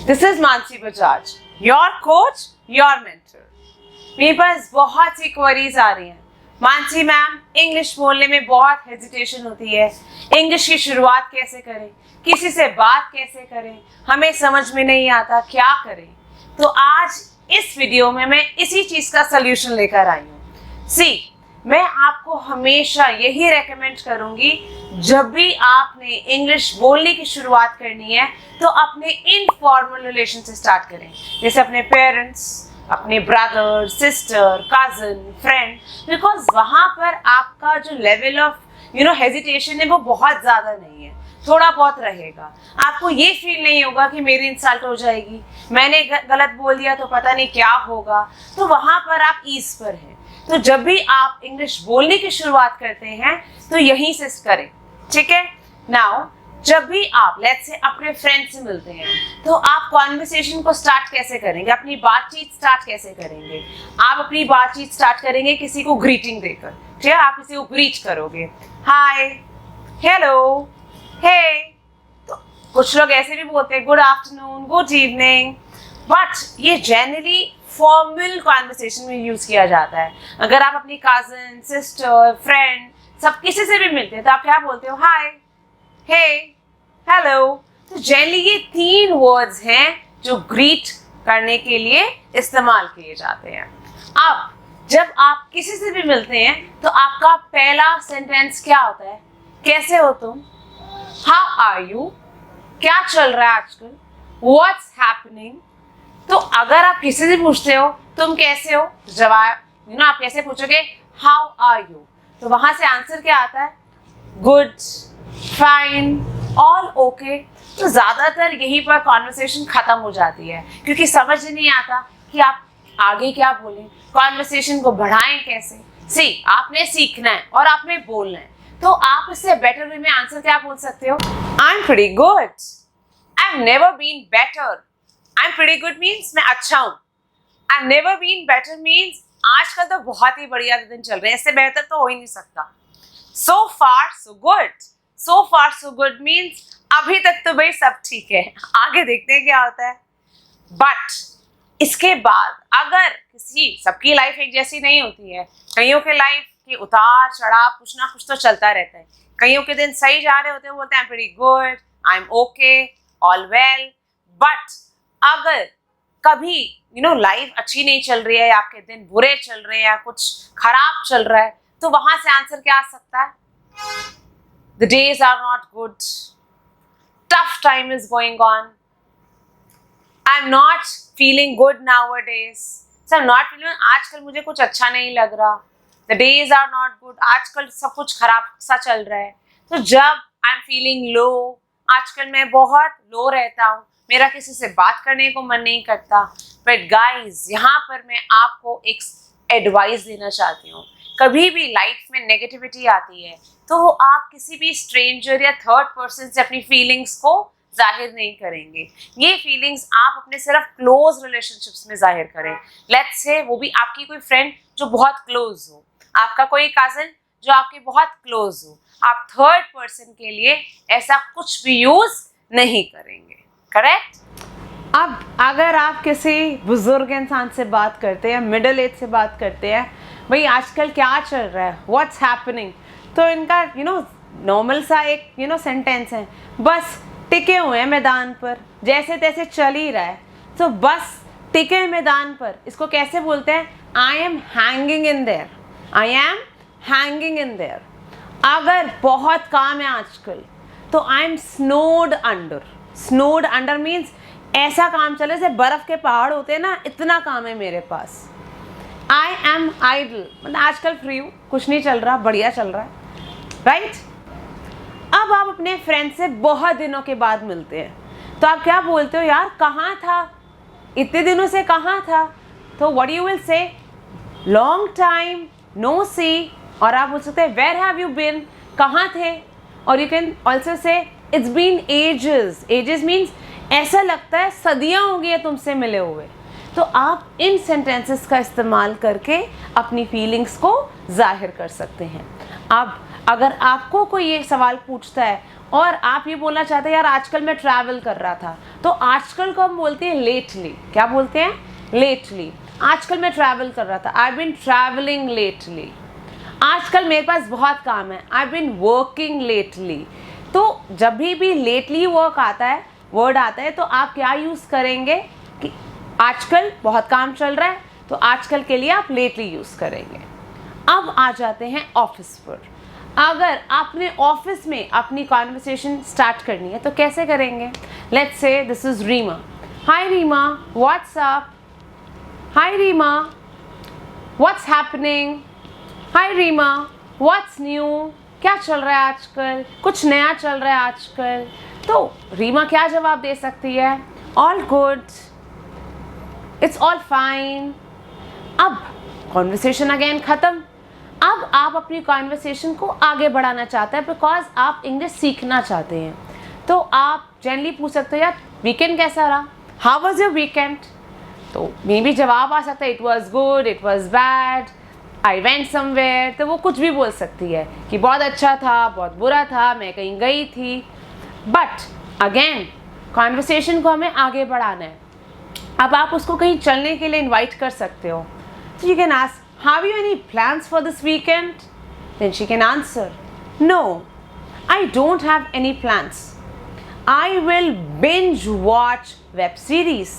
This is Mansi Bajaj, your coach, your mentor. मेरे पास बहुत सी queries आ रही हैं। मानसी मैम, इंग्लिश बोलने में बहुत हेजिटेशन होती है। इंग्लिश की शुरुआत कैसे करें, किसी से बात कैसे करें, हमें समझ में नहीं आता, क्या करें। तो आज इस वीडियो में मैं इसी चीज़ का सल्यूशन लेकर आई हूँ। मैं आपको हमेशा यही रेकमेंड करूंगी, जब भी आपने इंग्लिश बोलने की शुरुआत करनी है तो अपने इनफॉर्मल रिलेशन से स्टार्ट करें, जैसे अपने पेरेंट्स, अपने brother, sister, cousin, friend, because वहाँ पर आपका जो लेवल ऑफ हेजिटेशन है वो बहुत ज़्यादा नहीं है, थोड़ा बहुत रहेगा। आपको ये फील नहीं होगा कि मेरी इंसल्ट हो जाएगी, मैंने गलत बोल दिया तो पता नहीं क्या होगा। तो वहाँ पर आप ईज पर हैं। तो जब भी आप इंग्लिश बोलने की शुरुआत करते हैं तो यहीं से करें, ठीक है। नाउ जब भी आप लेट्स से अपने फ्रेंड से मिलते हैं तो आप कॉन्वर्सेशन को स्टार्ट कैसे करेंगे, अपनी बातचीत स्टार्ट कैसे करेंगे। आप अपनी बातचीत स्टार्ट करेंगे किसी को ग्रीटिंग देकर, ठीक है। आप किसी को ग्रीट करोगे, हाय, हेलो, हे। तो कुछ लोग ऐसे भी बोलते हैं good afternoon, good evening, but ये जनरली फॉर्मल कॉन्वर्सेशन में यूज किया जाता है। अगर आप अपनी कजन, सिस्टर, फ्रेंड, सब किसी से भी मिलते हैं तो आप क्या बोलते हो, हाय, हे, हेलो। तो जनरली ये 3 वर्ड्स हैं जो ग्रीट करने के लिए इस्तेमाल किए जाते हैं। अब जब आप किसी से भी मिलते हैं तो आपका पहला सेंटेंस क्या होता है, कैसे हो तुम, हाउ आर यू, क्या चल रहा है आजकल, व्हाट्स हैपनिंग। तो अगर आप किसी से पूछते हो तुम कैसे हो, जवाब आप कैसे पूछोगे, हाउ आर यू। तो वहां से आंसर क्या आता है, गुड, फाइन, ऑल ओके। तो ज्यादातर यहीं पर कॉन्वर्सेशन खत्म हो जाती है, क्योंकि समझ नहीं आता कि आप आगे क्या बोलें, कॉन्वर्सेशन को बढ़ाएं कैसे। आपने सीखना है और आपने बोलना है, तो आप इससे बेटर वे में आंसर क्या बोल सकते हो, I am pretty good, I have never been better. I'm pretty good means मैं अच्छा हूँ। I've never been better means आजकल तो बहुत ही बढ़िया दिन चल रहे हैं, इससे बेहतर तो हो ही नहीं सकता। So far so good, so far so good means अभी तक तो भाई सब ठीक है, आगे देखते हैं क्या होता है। But इसके बाद अगर सबकी लाइफ एक जैसी नहीं होती है, कईयों के लाइफ के उतार चढ़ाव कुछ ना कुछ तो चलता रहता है। कईयों के दिन सही जा रहे होते हैं, बोलते हैं I'm pretty good, I'm okay, all well, but अगर कभी लाइफ अच्छी नहीं चल रही है, आपके दिन बुरे चल रहे हैं या कुछ खराब चल रहा है, तो वहां से आंसर क्या आ सकता है, the days are not good, tough time is going on, I am not feeling good nowadays, आजकल मुझे कुछ अच्छा नहीं लग रहा, the days are not good, आजकल सब कुछ खराब सा चल रहा है। तो जब आई एम फीलिंग लो, आजकल मैं बहुत लो रहता हूँ, मेरा किसी से बात करने को मन नहीं करता। बट गाइज, यहाँ पर मैं आपको एक एडवाइस देना चाहती हूँ। कभी भी लाइफ में नेगेटिविटी आती है तो आप किसी भी स्ट्रेंजर या थर्ड पर्सन से अपनी फीलिंग्स को जाहिर नहीं करेंगे। ये फीलिंग्स आप अपने सिर्फ क्लोज रिलेशनशिप्स में जाहिर करें। लेट्स से वो भी आपकी कोई फ्रेंड जो बहुत क्लोज हो, आपका कोई कजन जो आपके बहुत क्लोज हो। आप थर्ड पर्सन के लिए ऐसा कुछ भी यूज नहीं करेंगे, करेक्ट। अब अगर आप किसी बुजुर्ग इंसान से बात करते हैं, मिडिल एज से बात करते हैं, भाई आजकल क्या चल रहा है, व्हाट्स हैपनिंग, तो इनका नॉर्मल सा एक सेंटेंस है, बस टिके हुए हैं मैदान पर, जैसे तैसे चल ही रहा है। तो बस टिके हैं मैदान पर, इसको कैसे बोलते हैं, I am hanging in there, I am hanging in there. अगर बहुत काम है आजकल तो I am snowed under. Snowed under means ऐसा काम चले जैसे बर्फ के पहाड़ होते हैं ना, इतना काम है मेरे पास। आई एम आइडल, मतलब आजकल फ्री हूँ, कुछ नहीं चल रहा, बढ़िया चल रहा है, राइट। अब आप अपने फ्रेंड से बहुत दिनों के बाद मिलते हैं तो आप क्या बोलते हो, यार कहाँ था, इतने दिनों से कहाँ था। तो what you will say, long time no see. और आप बोल सकते हैं वेयर हैव यू बीन, कहाँ थे। और you can also say it's been ages. Ages means ऐसा लगता है सदियाँ हो गई है तुमसे मिले हुए। तो आप इन सेंटेंसेस का इस्तेमाल करके अपनी फीलिंग्स को जाहिर कर सकते हैं। अब अगर आपको कोई ये सवाल पूछता है और आप ये बोलना चाहते हैं यार आजकल मैं ट्रैवल कर रहा था, तो आजकल को हम बोलते हैं लेटली। क्या बोलते हैं? लेटली। आजकल मैं ट्रैवल कर रहा था, आई बीन ट्रैवलिंग लेटली। आजकल मेरे पास बहुत काम है, आई बीन वर्किंग लेटली। तो जब भी लेटली वर्ड आता है तो आप क्या यूज़ करेंगे कि आजकल बहुत काम चल रहा है, तो आजकल के लिए आप लेटली यूज़ करेंगे। अब आ जाते हैं ऑफिस पर। अगर आपने ऑफिस में अपनी कॉन्वर्सेशन स्टार्ट करनी है तो कैसे करेंगे? Let's say this is Reema. Hi Reema, what's up? Hi Reema, what's happening? Hi Reema, what's new? क्या चल रहा है आजकल? कुछ नया चल रहा है आजकल? तो रीमा क्या जवाब दे सकती है? All good, it's all fine. अब कॉन्वर्सेशन अगेन ख़त्म। अब आप अपनी कॉन्वर्सेशन को आगे बढ़ाना चाहते हैं बिकॉज आप इंग्लिश सीखना चाहते हैं। तो आप जनरली पूछ सकते हो यार वीकेंड कैसा रहा? How was your weekend? तो मे भी जवाब आ सकता है it was good, it was bad, I went somewhere. तो वो कुछ भी बोल सकती है कि बहुत अच्छा था, बहुत बुरा था, मैं कहीं गई थी। बट अगेन कॉन्वर्सेशन को हमें आगे बढ़ाना है। अब आप उसको कहीं चलने के लिए इन्वाइट कर सकते हो। So you can ask, have you any plans for this weekend? Then she can answer, no, I don't have any plans. I will binge watch web series.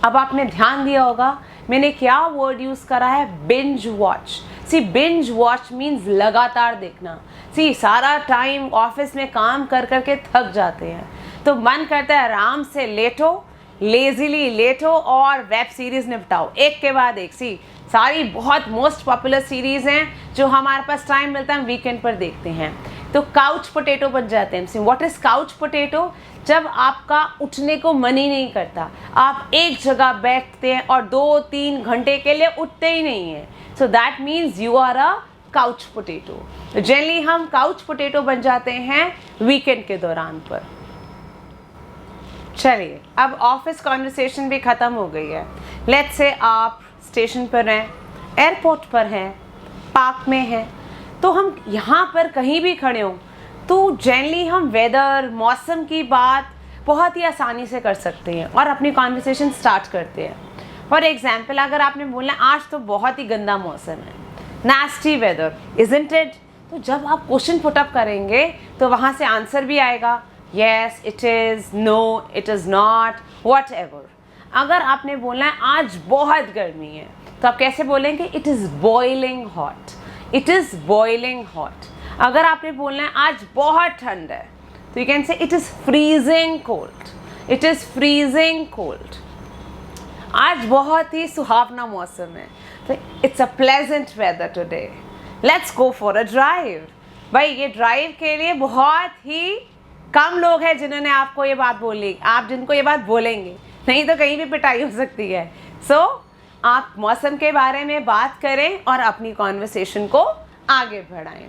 अब आपने ध्यान दिया होगा मैंने क्या वर्ड यूज़ करा है? binge watch. See, binge watch means लगातार देखना। See, सारा टाइम ऑफिस में काम कर कर के थक जाते हैं, तो मन करता है आराम से लेटो, लेजीली लेटो और वेब सीरीज़ निपटाओ एक के बाद एक। सी सारी बहुत मोस्ट पॉपुलर सीरीज़ हैं जो हमारे पास टाइम मिलता है हम वीकेंड पर देखते हैं। तो काउच पोटैटो बन जाते हैं। What is couch potato? जब आपका उठने को मन ही नहीं करता, आप एक जगह बैठते हैं और 2-3 घंटे के लिए उठते ही नहीं हैं। So that means you are a couch potato. Generally हम काउच पोटैटो बन जाते हैं वीकेंड के दौरान पर। चलिए, अब ऑफिस कॉन्वर्सेशन भी ख़त्म हो गई है। लेट्स से आप स्टेशन पर हैं, एयरपोर्ट पर हैं, पार्क में हैं, तो हम यहाँ पर कहीं भी खड़े हों तो जनरली हम वेदर, मौसम की बात बहुत ही आसानी से कर सकते हैं और अपनी कॉन्वर्सेशन स्टार्ट करते हैं। फॉर एग्जाम्पल, अगर आपने बोलना आज तो बहुत ही गंदा मौसम है, नास्टी वेदर, इजंट इट? तो जब आप क्वेश्चन पुट अप करेंगे तो वहाँ से आंसर भी आएगा, yes, it is, no, it is not, whatever. अगर आपने बोलना है आज बहुत गर्मी है तो आप कैसे बोलेंगे? It is boiling hot. It is boiling hot. अगर आपने बोलना है आज बहुत ठंड है तो you can say it is freezing cold. It is freezing cold. आज बहुत ही सुहावना मौसम है तो it's a pleasant weather today. Let's go for a drive. भाई ये ड्राइव के लिए बहुत ही कम लोग हैं जिन्होंने आपको ये बात बोली, आप जिनको ये बात बोलेंगे, नहीं तो कहीं भी पिटाई हो सकती है। सो आप मौसम के बारे में बात करें और अपनी कॉन्वर्सेशन को आगे बढ़ाएं।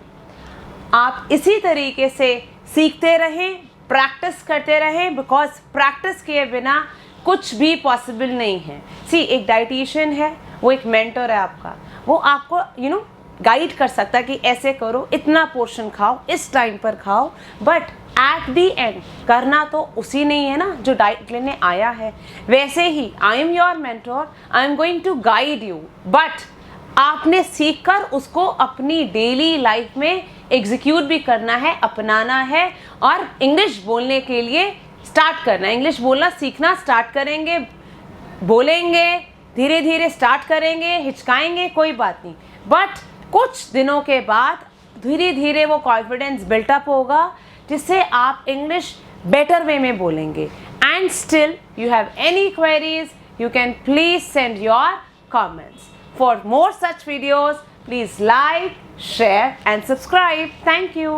आप इसी तरीके से सीखते रहें, प्रैक्टिस करते रहें, बिकॉज प्रैक्टिस किए बिना कुछ भी पॉसिबल नहीं है। सी, एक डाइटिशियन है, वो एक मेंटर है आपका, वो आपको गाइड कर सकता है कि ऐसे करो, इतना पोर्शन खाओ, इस टाइम पर खाओ, बट एट दी एंड करना तो उसी नहीं है ना जो डाइट लेने आया है। वैसे ही I am your mentor, I am going to guide you, but आपने सीखकर उसको अपनी डेली लाइफ में एग्जीक्यूट भी करना है, अपनाना है और इंग्लिश बोलने के लिए स्टार्ट करना है। इंग्लिश बोलना सीखना स्टार्ट करेंगे, बोलेंगे, धीरे धीरे स्टार्ट करेंगे, हिचकाएंगे, कोई बात नहीं, बट कुछ दिनों के बाद धीरे धीरे वो कॉन्फिडेंस बिल्टअप होगा जिससे आप इंग्लिश बेटर वे में बोलेंगे। And still you have any queries, you can please send your comments. For more such videos, please like, share and subscribe. Thank you.